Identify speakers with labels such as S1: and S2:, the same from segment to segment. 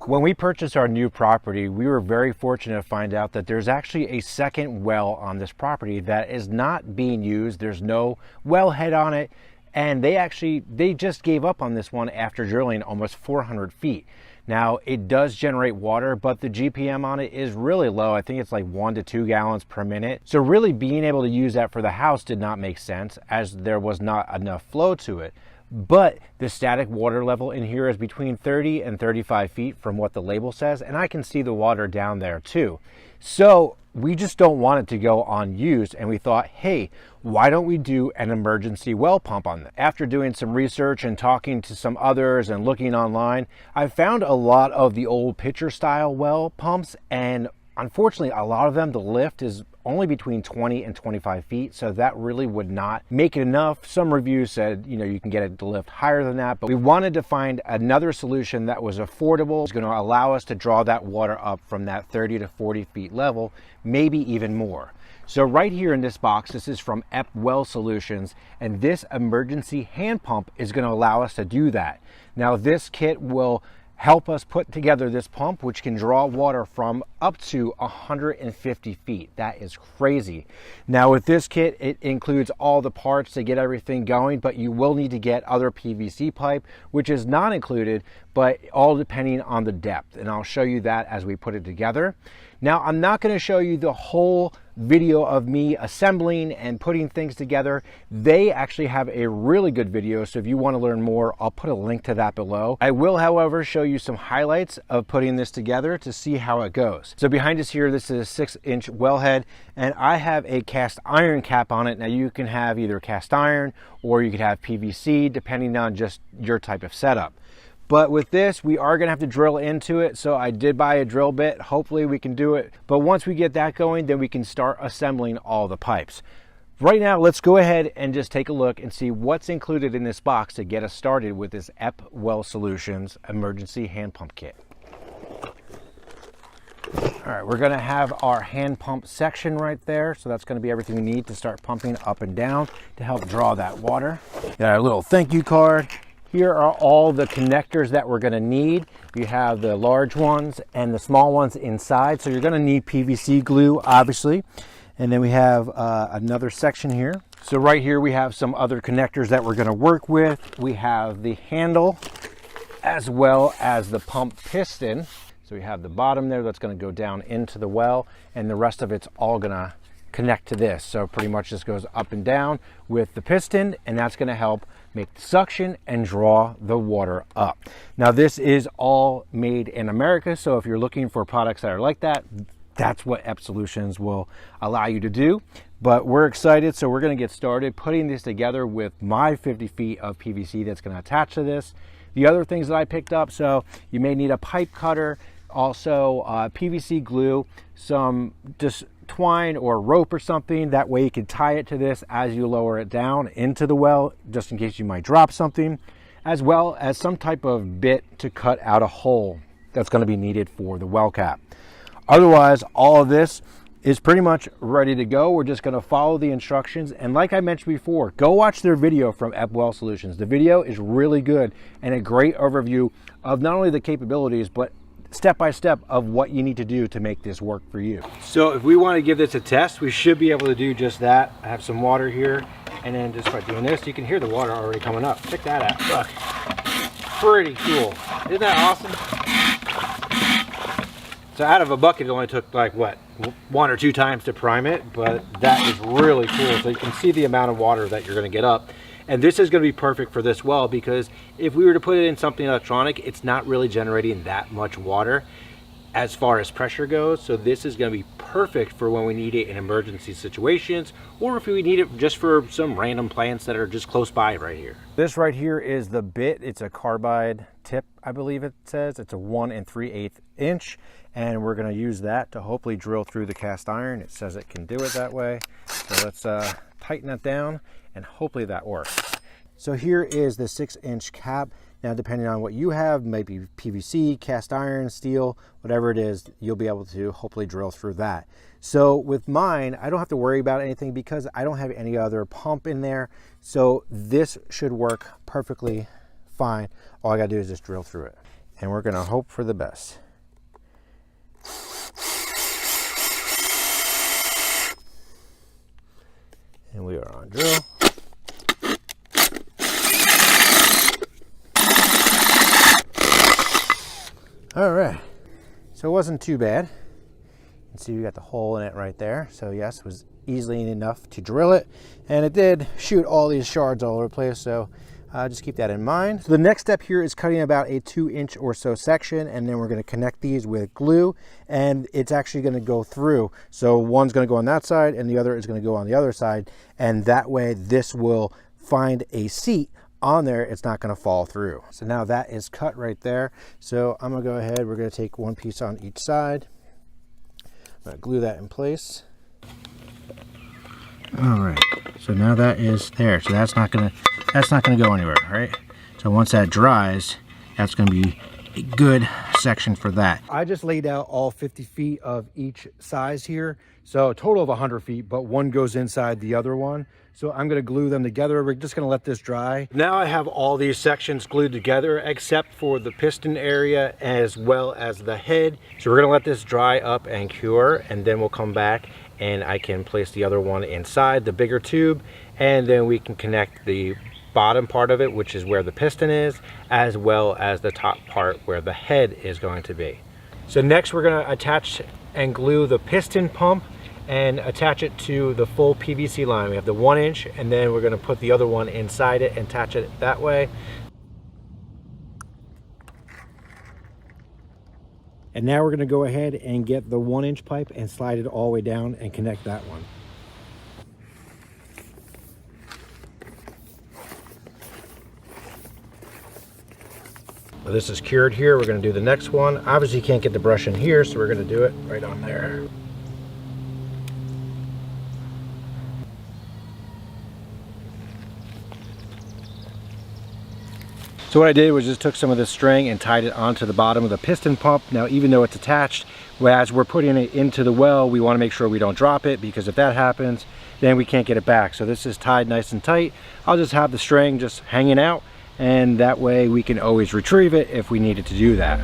S1: When we purchased our new property, we were very fortunate to find out that there's actually a second well on this property that is not being used. There's no wellhead on it, and they just gave up on this one after drilling almost 400 feet. Now, it does generate water, but the GPM on it is really low. I think it's like 1 to 2 gallons per minute. So really being able to use that for the house did not make sense, as there was not enough flow to it. But the static water level in here is between 30 and 35 feet from what the label says, and I can see the water down there too. So we just don't want it to go unused, and we thought, hey, why don't we do an emergency well pump on that? After doing some research and talking to some others and looking online, I found a lot of the old pitcher style well pumps, and unfortunately a lot of them, the lift is only between 20 and 25 feet, so that really would not make it enough. Some reviews said, you know, you can get it to lift higher than that, but we wanted to find another solution that was affordable. It's going to allow us to draw that water up from that 30 to 40 feet level, maybe even more. So right here in this box, this is from EP Well Solutions, and this emergency hand pump is going to allow us to do that. Now, this kit will help us put together this pump, which can draw water from up to 150 feet. That is crazy. Now with this kit, it includes all the parts to get everything going, but you will need to get other PVC pipe, which is not included, but all depending on the depth. And I'll show you that as we put it together. Now, I'm not going to show you the whole video of me assembling and putting things together. They actually have a really good video, so if you want to learn more, I'll put a link to that below. I will, however, show you some highlights of putting this together to see how it goes. So behind us here, this is a 6-inch wellhead, and I have a cast iron cap on it. Now, you can have either cast iron or you could have PVC, depending on just your type of setup. But with this, we are going to have to drill into it, so I did buy a drill bit. Hopefully we can do it. But once we get that going, then we can start assembling all the pipes. Right now, let's go ahead and just take a look and see what's included in this box to get us started with this EP Well Solutions emergency hand pump kit. All right, we're going to have our hand pump section right there. So that's going to be everything we need to start pumping up and down to help draw that water. Got our little thank you card. Here are all the connectors that we're going to need. You have the large ones and the small ones inside. So you're going to need PVC glue, obviously. And then we have another section here. So right here we have some other connectors that we're going to work with. We have the handle as well as the pump piston. So we have the bottom there that's going to go down into the well, and the rest of it's all going to connect to this. So pretty much this goes up and down with the piston, and that's going to help make the suction and draw the water up. Now this is all made in America, so if you're looking for products that are like that, that's what EP Solutions will allow you to do. But we're excited, so we're going to get started putting this together with my 50 feet of PVC that's going to attach to this. The other things that I picked up, so you may need a pipe cutter, also PVC glue, some just twine or rope or something. That way you can tie it to this as you lower it down into the well, just in case you might drop something, as well as some type of bit to cut out a hole that's going to be needed for the well cap. Otherwise, all of this is pretty much ready to go. We're just going to follow the instructions, and like I mentioned before, go watch their video from EP Well Solutions. The video is really good and a great overview of not only the capabilities, but step by step of what you need to do to make this work for you. So if we want to give this a test, we should be able to do just that. I have some water here, and then just by doing this, you can hear the water already coming up. Check that out. Look, pretty cool. Isn't that awesome? So out of a bucket, it only took like what, 1 or 2 times to prime it, but that is really cool. So you can see the amount of water that you're going to get up. And this is going to be perfect for this well, because if we were to put it in something electronic, it's not really generating that much water as far as pressure goes. So this is going to be perfect for when we need it in emergency situations, or if we need it just for some random plants that are just close by right here. This right here is the bit. It's a carbide tip, I believe it says. It's a 1 3/8 inch, and we're going to use that to hopefully drill through the cast iron. It says it can do it that way. So let's tighten that down, and hopefully that works. So here is the 6-inch cap. Now, depending on what you have, maybe PVC, cast iron, steel, whatever it is, you'll be able to hopefully drill through that. So with mine, I don't have to worry about anything because I don't have any other pump in there. So this should work perfectly fine. All I gotta do is just drill through it. and we're going to hope for the best. And we are on drill. All right, so it wasn't too bad. You can see we got the hole in it right there. So yes, it was easily enough to drill it, and it did shoot all these shards all over the place. So just keep that in mind. So the next step here is cutting about a 2-inch or so section, and then we're going to connect these with glue, and it's actually going to go through. So one's going to go on that side and the other is going to go on the other side, and that way this will find a seat on there. It's not going to fall through. So now that is cut right there. So I'm going to go ahead, we're going to take one piece on each side. I'm going to glue that in place. All right, so now that is there. So that's not gonna go anywhere, right? So once that dries, that's gonna be a good section for that. I just laid out all 50 feet of each size here. So a total of 100 feet, but one goes inside the other one. So I'm gonna glue them together. We're just gonna let this dry. Now I have all these sections glued together except for the piston area as well as the head. So we're gonna let this dry up and cure, and then we'll come back and I can place the other one inside the bigger tube, and then we can connect the bottom part of it, which is where the piston is, as well as the top part where the head is going to be. So next we're going to attach and glue the piston pump and attach it to the full PVC line. We have the 1-inch, and then we're going to put the other one inside it and attach it that way. And now we're going to go ahead and get the 1-inch pipe and slide it all the way down and connect that one. Well, this is cured here. We're going to do the next one. Obviously you can't get the brush in here, so we're going to do it right on there. So what I did was just took some of the string and tied it onto the bottom of the piston pump. Now, even though it's attached, as we're putting it into the well, we want to make sure we don't drop it, because if that happens, then we can't get it back. So this is tied nice and tight. I'll just have the string just hanging out, and that way we can always retrieve it if we needed to do that.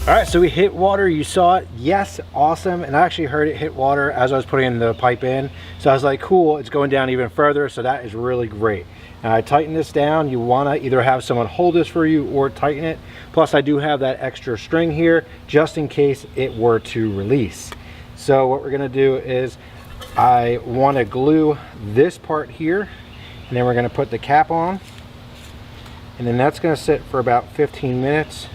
S1: All right, so we hit water, you saw it, yes, awesome. And I actually heard it hit water as I was putting the pipe in. So I was like, cool, it's going down even further, so that is really great. Now I tighten this down. You wanna either have someone hold this for you or tighten it. Plus I do have that extra string here, just in case it were to release. So what we're gonna do is, I wanna glue this part here, and then we're gonna put the cap on. And then that's gonna sit for about 15 minutes.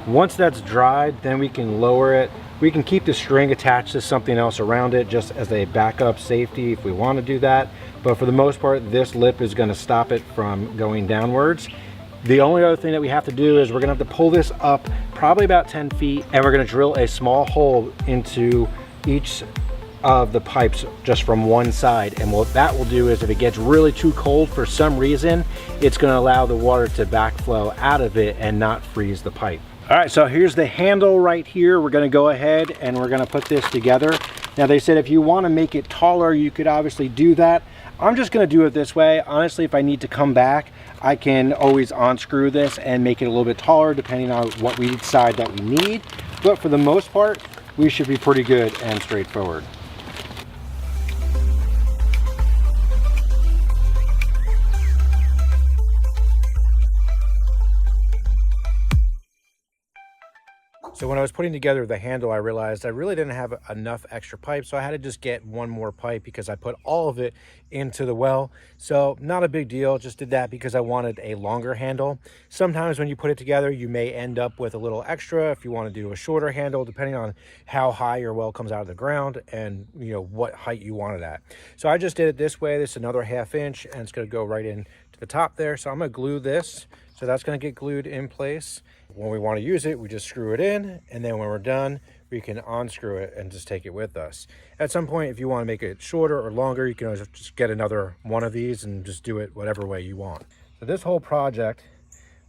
S1: Once that's dried, then we can lower it. We can keep the string attached to something else around it just as a backup safety if we want to do that. But for the most part, this lip is going to stop it from going downwards. The only other thing that we have to do is we're going to have to pull this up probably about 10 feet, and we're going to drill a small hole into each of the pipes just from one side. And what that will do is, if it gets really too cold for some reason, it's going to allow the water to backflow out of it and not freeze the pipe. All right, so here's the handle right here. We're gonna go ahead and we're gonna put this together. Now they said if you wanna make it taller, you could obviously do that. I'm just gonna do it this way. Honestly, if I need to come back, I can always unscrew this and make it a little bit taller depending on what we decide that we need. But for the most part, we should be pretty good and straightforward. So when I was putting together the handle, I realized I really didn't have enough extra pipe, so I had to just get one more pipe because I put all of it into the well. So not a big deal, just did that because I wanted a longer handle. Sometimes when you put it together, you may end up with a little extra if you want to do a shorter handle, depending on how high your well comes out of the ground and what height you want it at. So I just did it this way. This is another 1/2 inch, and it's going to go right in to the top there. So I'm going to glue this. So that's going to get glued in place. When we want to use it, we just screw it in, and then when we're done, we can unscrew it and just take it with us. At some point, if you want to make it shorter or longer, you can always just get another one of these and just do it whatever way you want. So this whole project,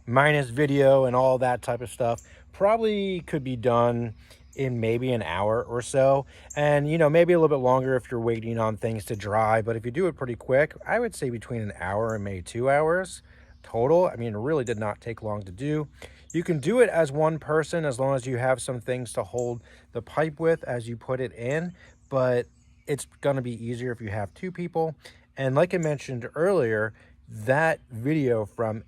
S1: minus video and all that type of stuff, probably could be done in maybe an hour or so. And, you know, maybe a little bit longer if you're waiting on things to dry. But if you do it pretty quick, I would say between an hour and maybe 2 hours total. I mean, it really did not take long to do. You can do it as one person as long as you have some things to hold the pipe with as you put it in. But it's going to be easier if you have two people. And like I mentioned earlier, that video from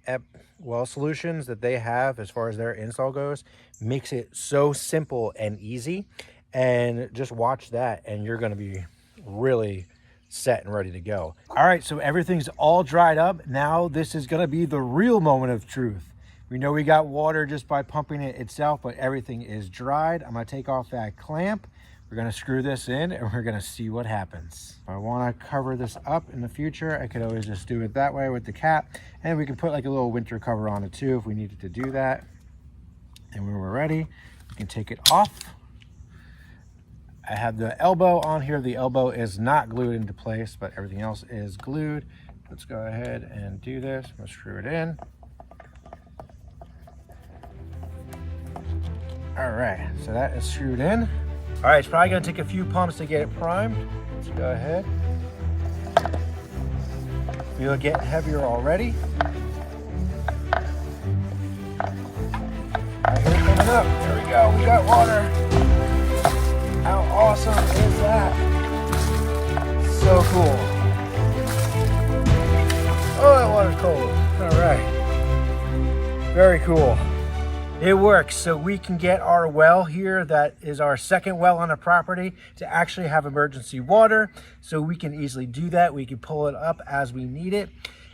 S1: Well Solutions that they have as far as their install goes makes it so simple and easy. And just watch that and you're going to be really set and ready to go. All right, so everything's all dried up. Now this is going to be the real moment of truth. We know we got water just by pumping it itself, but everything is dried. I'm going to take off that clamp. We're going to screw this in and we're going to see what happens. If I want to cover this up in the future, I could always just do it that way with the cap, and we can put like a little winter cover on it too if we needed to do that. And when we're ready, we can take it off. I have the elbow on here. The elbow is not glued into place, but everything else is glued. Let's go ahead and do this. I'm going to screw it in. All right, so that is screwed in. All right, it's probably gonna take a few pumps to get it primed. Let's go ahead. Feel it getting heavier already. All right, here it's coming up. There we go, we got water. How awesome is that? So cool. Oh, that water's cold. All right, very cool. It works, so we can get our well here, that is our second well on the property, to actually have emergency water. So we can easily do that. We can pull it up as we need it.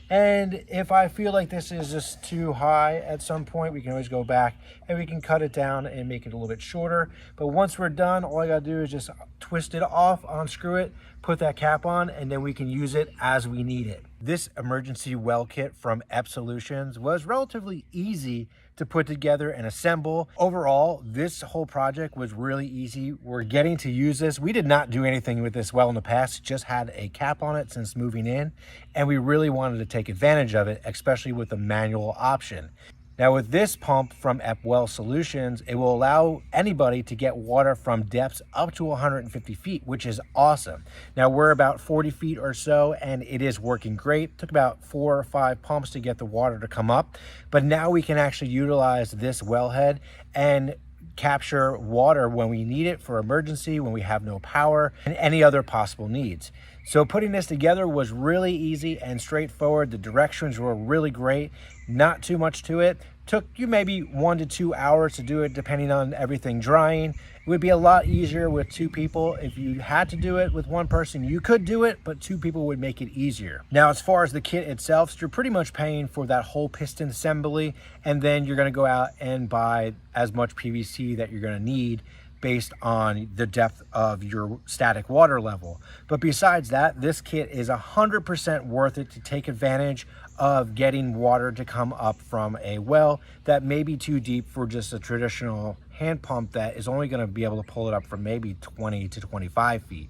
S1: And if I feel like this is just too high at some point, we can always go back and we can cut it down and make it a little bit shorter. But once we're done, all I gotta do is just twist it off, unscrew it, put that cap on, and then we can use it as we need it. This emergency well kit from Solutions was relatively easy to put together and assemble. Overall, this whole project was really easy. We're getting to use this. We did not do anything with this well in the past, just had a cap on it since moving in, and we really wanted to take advantage of it, especially with the manual option. Now with this pump from Well Solutions, it will allow anybody to get water from depths up to 150 feet, which is awesome. Now we're about 40 feet or so, and it is working great. It took about 4 or 5 pumps to get the water to come up, but now we can actually utilize this wellhead and capture water when we need it for emergency, when we have no power, and any other possible needs. So putting this together was really easy and straightforward. The directions were really great. Not too much to it. Took you maybe 1 to 2 hours to do it, depending on everything drying. It would be a lot easier with 2 people. If you had to do it with 1 person, you could do it, but 2 people would make it easier. Now, as far as the kit itself, you're pretty much paying for that whole piston assembly, and then you're gonna go out and buy as much PVC that you're gonna need based on the depth of your static water level. But besides that, this kit is 100% worth it to take advantage of getting water to come up from a well that may be too deep for just a traditional hand pump that is only going to be able to pull it up from maybe 20 to 25 feet.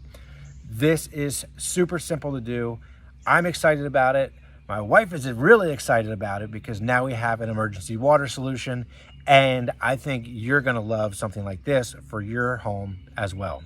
S1: This is super simple to do. I'm excited about it. My wife is really excited about it because now we have an emergency water solution, and I think you're going to love something like this for your home as well.